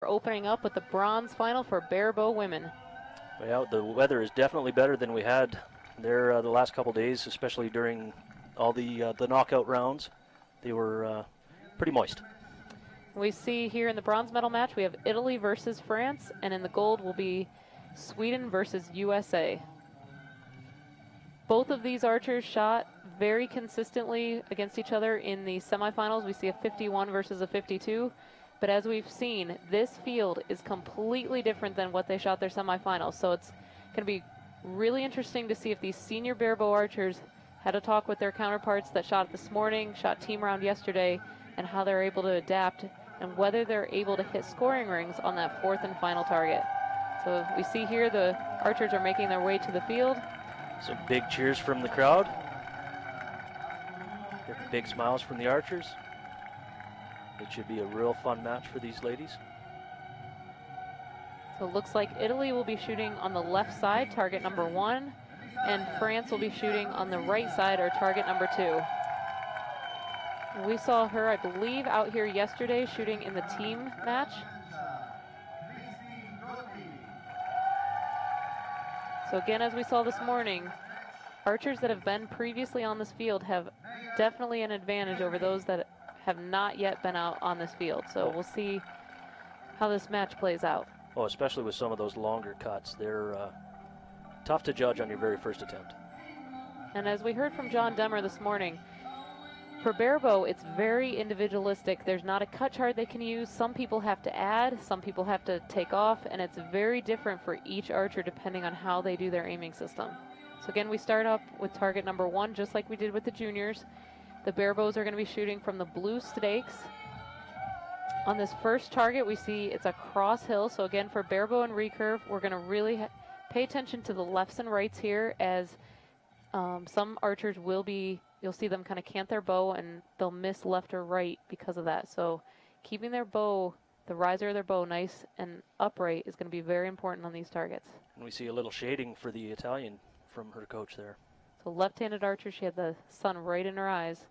We're opening up with the bronze final for barebow women. Yeah, the weather is definitely better than we had there the last couple days, especially during all the knockout rounds. They were pretty moist. We see here in the bronze medal match we have Italy versus France, and in the gold will be Sweden versus USA. Both of these archers shot very consistently against each other in the semifinals. We see a 51 versus a 52. But as we've seen, this field is completely different than what they shot their semifinals. So it's going to be really interesting to see if these senior barebow archers had a talk with their counterparts that shot this morning, shot team round yesterday, and how they're able to adapt and whether they're able to hit scoring rings on that fourth and final target. So we see here the archers are making their way to the field. Some big cheers from the crowd. Big smiles from the archers. It should be a real fun match for these ladies. So it looks like Italy will be shooting on the left side, target number 1, and France will be shooting on the right side, or target number 2. We saw her, I believe, out here yesterday shooting in the team match. So again, as we saw this morning, archers that have been previously on this field have definitely an advantage over those that have not yet been out on this field. So we'll see how this match plays out. Oh, especially with some of those longer cuts. They're tough to judge on your very first attempt. And as we heard from John Demmer this morning, for barebow, it's very individualistic. There's not a cut chart they can use. Some people have to add, some people have to take off, and it's very different for each archer depending on how they do their aiming system. So again, we start up with target number 1, just like we did with the juniors. The barebows are going to be shooting from the blue stakes. On this first target, we see it's a cross hill. So again, for barebow and recurve, we're going to really pay attention to the lefts and rights here, as some archers will be, you'll see them kind of cant their bow and they'll miss left or right because of that. So keeping their bow, the riser of their bow, nice and upright is going to be very important on these targets. And we see a little shading for the Italian from her coach there. So left-handed archer, she had the sun right in her eyes.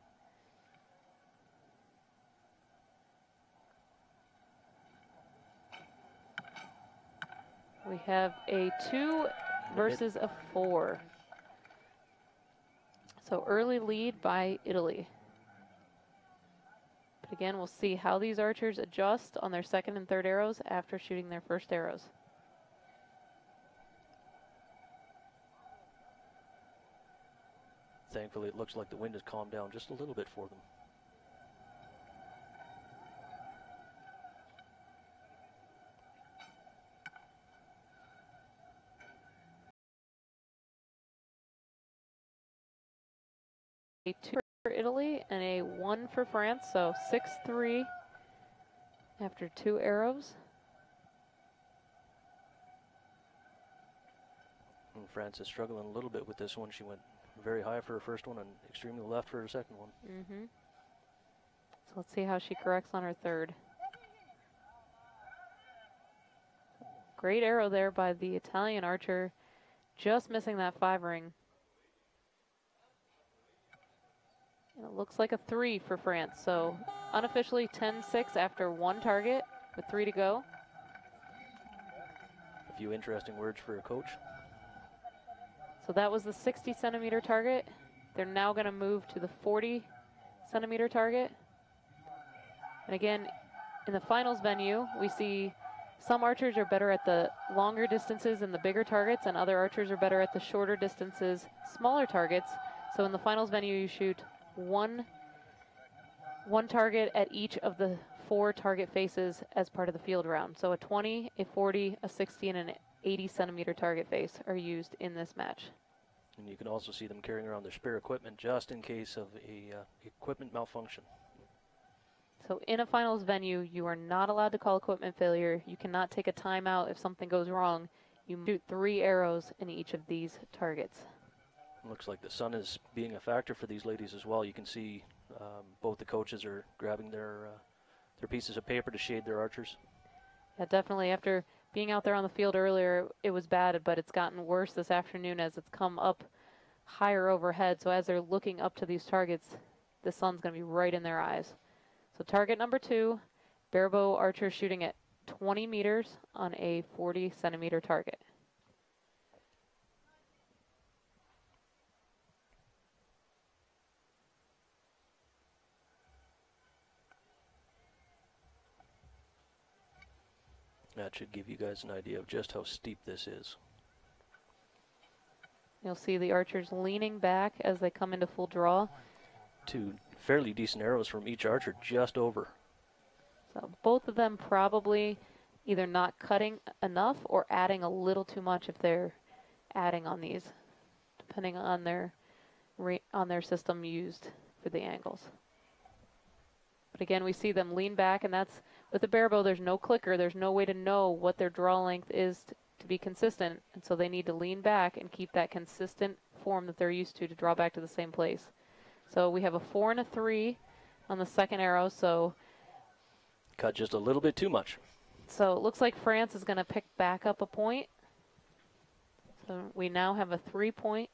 We have a 2 versus a 4. So early lead by Italy. But again, we'll see how these archers adjust on their second and third arrows after shooting their first arrows. Thankfully, it looks like the wind has calmed down just a little bit for them. A 2 for Italy and a 1 for France, so 6-3 after 2 arrows. And France is struggling a little bit with this one. She went very high for her first one and extremely left for her second one. So let's see how she corrects on her third. Great arrow there by the Italian archer, just missing that 5 ring. And it looks like a 3 for France, so unofficially 10-6 after 1 target with 3 to go. A few interesting words for a coach. So that was the 60 centimeter target. They're now going to move to the 40 centimeter target. And again, in the finals venue, we see some archers are better at the longer distances and the bigger targets, and other archers are better at the shorter distances, smaller targets. So in the finals venue, you shoot one target at each of the 4 target faces as part of the field round. So a 20, a 40, a 60, and an 80 centimeter target face are used in this match. And you can also see them carrying around their spare equipment just in case of a equipment malfunction. So in a finals venue, you are not allowed to call equipment failure. You cannot take a timeout if something goes wrong. You shoot 3 arrows in each of these targets. Looks like the sun is being a factor for these ladies as well. You can see both the coaches are grabbing their pieces of paper to shade their archers. Yeah, definitely. After being out there on the field earlier, it was bad, but it's gotten worse this afternoon as it's come up higher overhead. So as they're looking up to these targets, the sun's going to be right in their eyes. So target number 2, barebow archer shooting at 20 meters on a 40 centimeter target. That should give you guys an idea of just how steep this is. You'll see the archers leaning back as they come into full draw. 2 fairly decent arrows from each archer, just over. So both of them probably either not cutting enough or adding a little too much if they're adding on these, depending on their system used for the angles. But again, we see them lean back, and that's with the barebow. There's no clicker. There's no way to know what their draw length is to be consistent, and so they need to lean back and keep that consistent form that they're used to draw back to the same place. So we have a 4 and a 3 on the second arrow. So cut just a little bit too much. So it looks like France is going to pick back up a point. So we now have a 3-point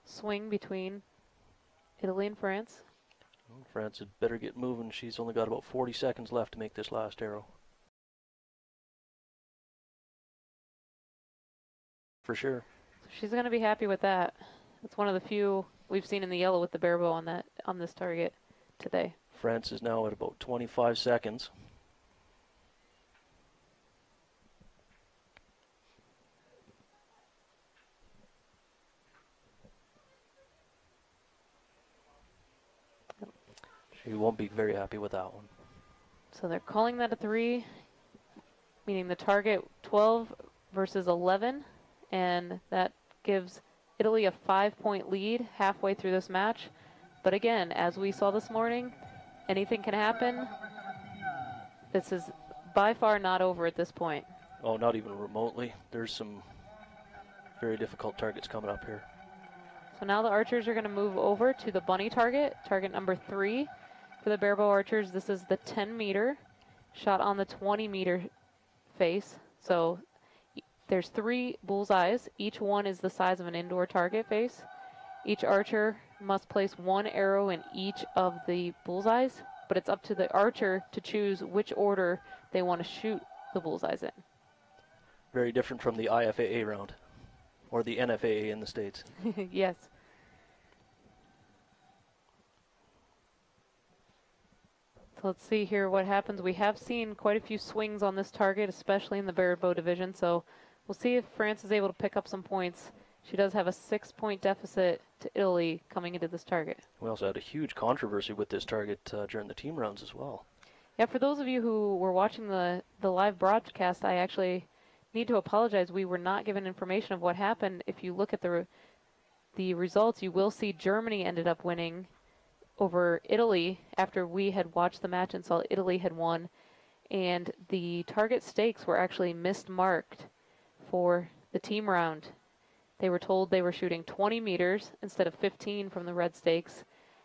swing between Italy and France. France had better get moving. She's only got about 40 seconds left to make this last arrow. For sure. So she's going to be happy with that. It's one of the few we've seen in the yellow with the barebow on this target today. France is now at about 25 seconds. She won't be very happy with that one. So they're calling that a 3, meaning the target 12 versus 11, and that gives Italy a 5-point lead halfway through this match. But again, as we saw this morning, anything can happen. This is by far not over at this point. Oh, not even remotely. There's some very difficult targets coming up here. So now the archers are going to move over to the bunny target, target number 3. For the barebow archers, this is the 10-meter shot on the 20-meter face. So there's 3 bullseyes. Each one is the size of an indoor target face. Each archer must place 1 arrow in each of the bullseyes, but it's up to the archer to choose which order they want to shoot the bullseyes in. Very different from the IFAA round, or the NFAA in the States. Yes. So let's see here what happens. We have seen quite a few swings on this target, especially in the barebow division, so we'll see if France is able to pick up some points. She does have a 6-point deficit to Italy coming into this target. We also had a huge controversy with this target during the team rounds as well. Yeah, for those of you who were watching the live broadcast, I actually need to apologize. We were not given information of what happened. If you look at the results, you will see Germany ended up winning over Italy after we had watched the match and saw Italy had won. And the target stakes were actually mismarked for the team round. They were told they were shooting 20 meters instead of 15 from the red stakes,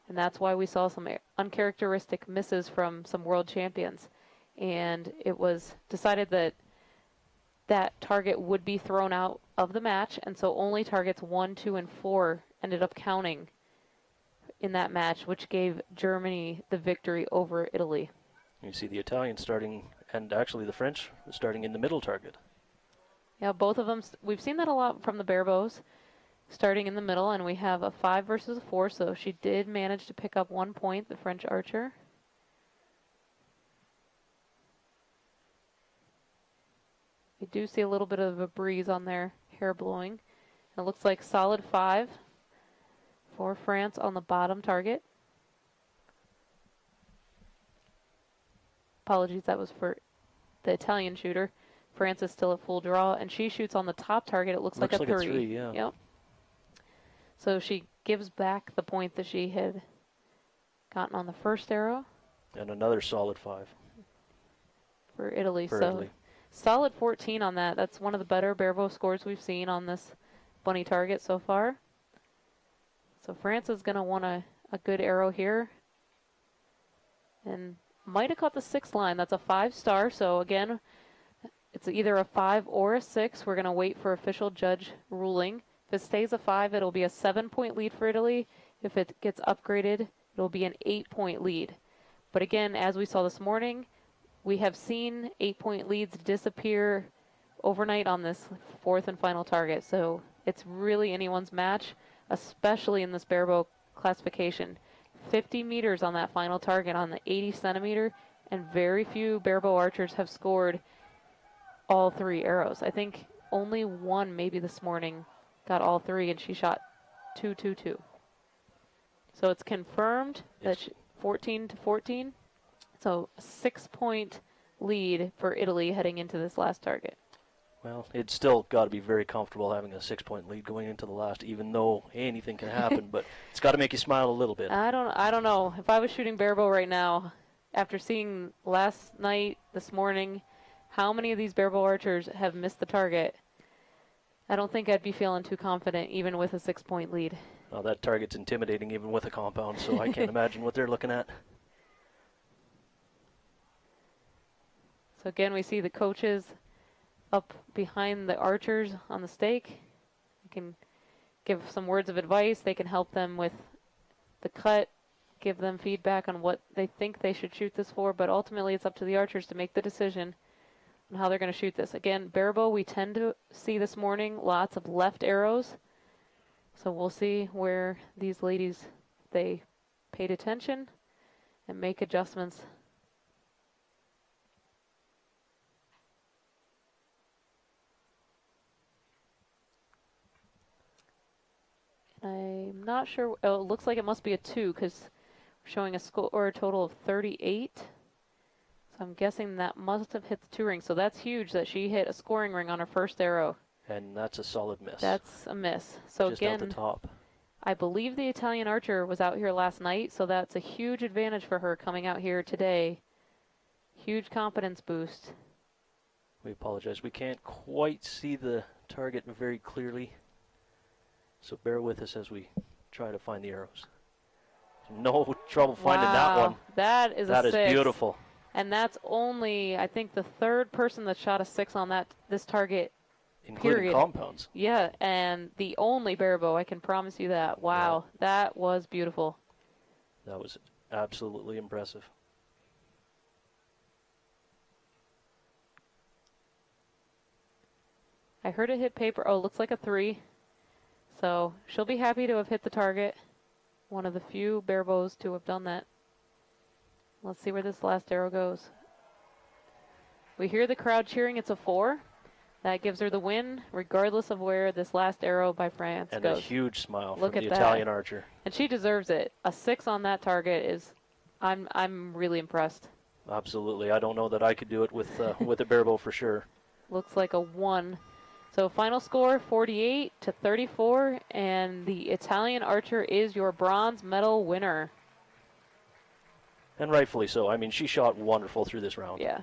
and that's why we saw some uncharacteristic misses from some world champions. And it was decided that that target would be thrown out of the match, and so only targets 1, 2, and 4 ended up counting in that match, which gave Germany the victory over Italy. You see the Italians starting, and actually the French starting in the middle target. Yeah, both of them, we've seen that a lot from the barebows, starting in the middle, and we have a 5 versus a 4, so she did manage to pick up 1 point, the French archer. We do see a little bit of a breeze on their hair blowing. It looks like solid 5 for France on the bottom target. Apologies, that was for the Italian shooter. France is still at full draw, and she shoots on the top target. It looks like a 3. A 3, yeah. Yep. So she gives back the point that she had gotten on the first arrow. And another solid 5. For Italy. For so Italy. Solid 14 on that. That's one of the better barebow scores we've seen on this bunny target so far. So France is going to want a good arrow here. And might have caught the 6th line. That's a 5-star. So again, it's either a 5 or a 6. We're going to wait for official judge ruling. If it stays a 5, it'll be a 7-point lead for Italy. If it gets upgraded, it'll be an 8-point lead. But again, as we saw this morning, we have seen 8-point leads disappear overnight on this fourth and final target. So it's really anyone's match, especially in this barebow classification. 50 meters on that final target on the 80 centimeter, and very few barebow archers have scored all 3 arrows. I think only one maybe this morning got all 3, and she shot 2-2-2. So it's confirmed that 14-14. So a 6-point lead for Italy heading into this last target. Well, it's still got to be very comfortable having a 6-point lead going into the last, even though anything can happen. But it's got to make you smile a little bit. I don't know. If I was shooting barebow right now, after seeing last night, this morning, how many of these barebow archers have missed the target, I don't think I'd be feeling too confident, even with a 6-point lead. Well, that target's intimidating even with a compound, so I can't imagine what they're looking at. So again, we see the coaches up behind the archers on the stake. You can give some words of advice. They can help them with the cut, give them feedback on what they think they should shoot this for, but ultimately it's up to the archers to make the decision on how they're going to shoot this. Again, barebow, we tend to see this morning lots of left arrows. So we'll see where these ladies, they paid attention and make adjustments. I'm not sure. Oh, it looks like it must be a 2 because we're showing a score or a total of 38. So I'm guessing that must have hit the 2 ring. So that's huge that she hit a scoring ring on her first arrow. And that's a solid miss. That's a miss. So just again, out the top. I believe the Italian archer was out here last night, so that's a huge advantage for her coming out here today. Huge confidence boost. We apologize. We can't quite see the target very clearly. So bear with us as we try to find the arrows. No trouble finding that one. That is that a is 6. Beautiful. And that's only, I think, the 3rd person that shot a 6 on this target. Including period. compounds. Yeah, and the only barebow, I can promise you that. Wow, yeah. That was beautiful. That was absolutely impressive. I heard it hit paper. Oh, looks like a 3. So she'll be happy to have hit the target. One of the few barebows to have done that. Let's see where this last arrow goes. We hear the crowd cheering. It's a 4. That gives her the win, regardless of where this last arrow by France and goes. And a huge smile Look from at the Italian archer. And she deserves it. A 6 on that target is, I'm really impressed. Absolutely. I don't know that I could do it with a barebow for sure. Looks like a 1. So final score 48-34, and the Italian archer is your bronze medal winner. And rightfully so. I mean, she shot wonderful through this round. Yeah.